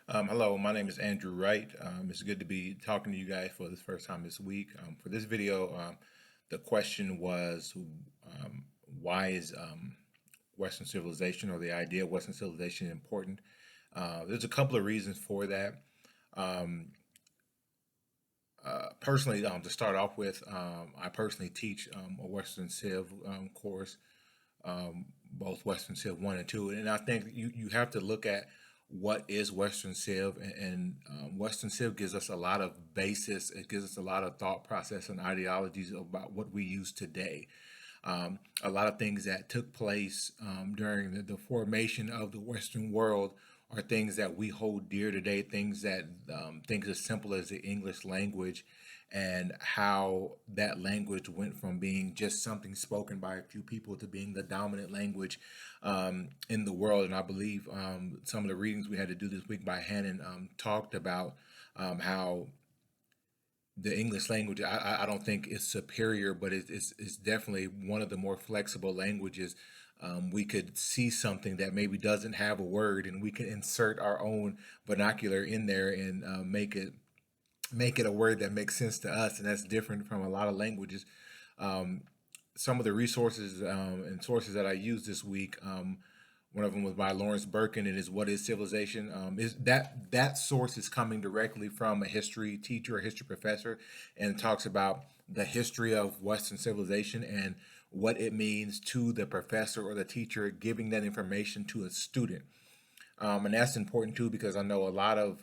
Hello, my name is Andrew Wright. It's good to be talking to you guys for this first time this week. For this video, the question was, um, why is Western civilization or the idea of Western civilization important? There's a couple of reasons for that. Um, Personally, to start off with, I personally teach a Western Civ course, both Western Civ 1 and 2. And I think you have to look at what is Western Civ, and Western Civ gives us a lot of basis. It gives us a lot of thought process and ideologies about what we use today. A lot of things that took place during the formation of the Western world are things that we hold dear today. Things as simple as the English language, and how that language went from being just something spoken by a few people to being the dominant language in the world. And I believe some of the readings we had to do this week by Hannon talked about how the English language, I don't think is superior, but it's definitely one of the more flexible languages. We could see something that maybe doesn't have a word, and we can insert our own vernacular in there and make it a word that makes sense to us, and that's different from a lot of languages. Um, some of the resources and sources that I used this week. One of them was by Lawrence Birkin, and is "What is Civilization?" Is that source is coming directly from a history teacher, a history professor, and talks about the history of Western civilization and what it means to the professor or the teacher giving that information to a student. And that's important too, because I know a lot of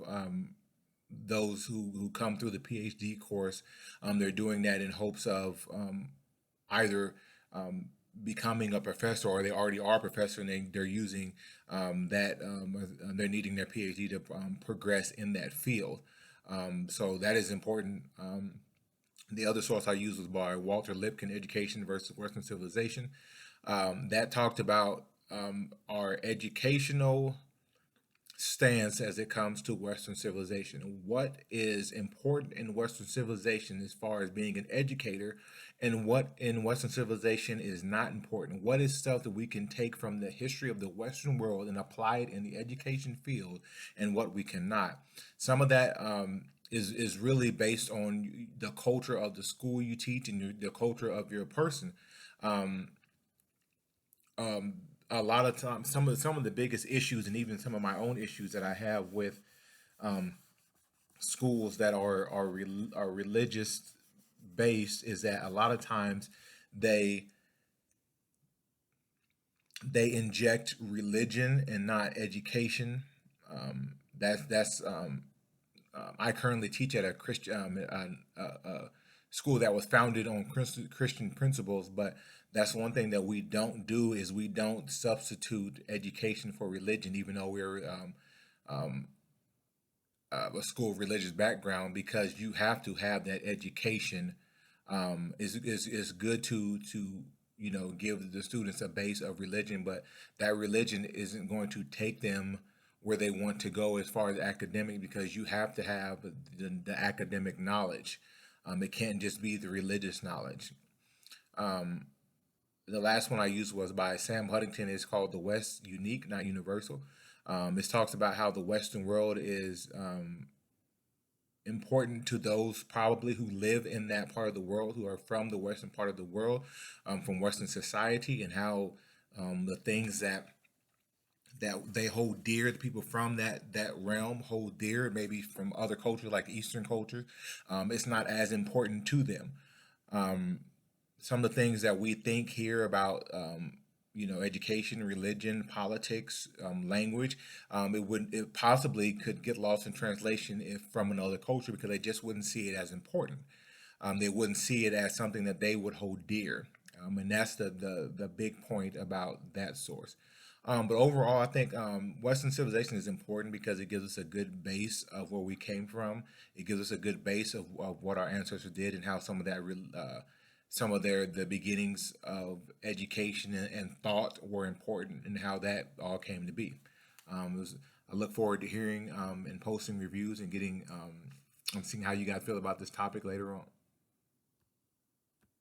those who come through the PhD course, they're doing that in hopes of either um, becoming a professor, or they already are a professor, and they're using they're needing their PhD to progress in that field. So that is important. The other source I used was by Walter Lipkin, Education versus Western Civilization. That talked about our educational stance as it comes to Western civilization. What is important in Western civilization as far as being an educator, and what in Western civilization is not important? What is stuff that we can take from the history of the Western world and apply it in the education field, and what we cannot? Some of that is really based on the culture of the school you teach and the culture of your person. Um, um, a lot of times, some of the biggest issues, and even some of my own issues that I have with um, schools that are religious based, is that a lot of times they they inject religion and not education. I currently teach at a Christian school that was founded on Christian principles, but that's one thing that we don't do, is we don't substitute education for religion, even though we're um, a school of religious background, because you have to have that education. Is good to give the students a base of religion, but that religion isn't going to take them where they want to go as far as academic, because you have to have the academic knowledge. It can't just be the religious knowledge. Um, the last one I used was by Sam Huntington. It's called "The West Unique, Not Universal." It talks about how the Western world is important to those probably who live in that part of the world, who are from the Western part of the world, from Western society, and how the things that they hold dear, the people from that realm hold dear, maybe from other cultures like Eastern culture, it's not as important to them. Um, some of the things that we think here about education, religion, politics, language, it possibly could get lost in translation if from another culture, because they just wouldn't see it as important. They wouldn't see it as something that they would hold dear. And that's the big point about that source. But overall, I think Western civilization is important because it gives us a good base of where we came from. It gives us a good base of what our ancestors did, and how some of the beginnings of education and thought were important, and how that all came to be. I look forward to hearing and posting reviews, and getting and seeing how you guys feel about this topic later on.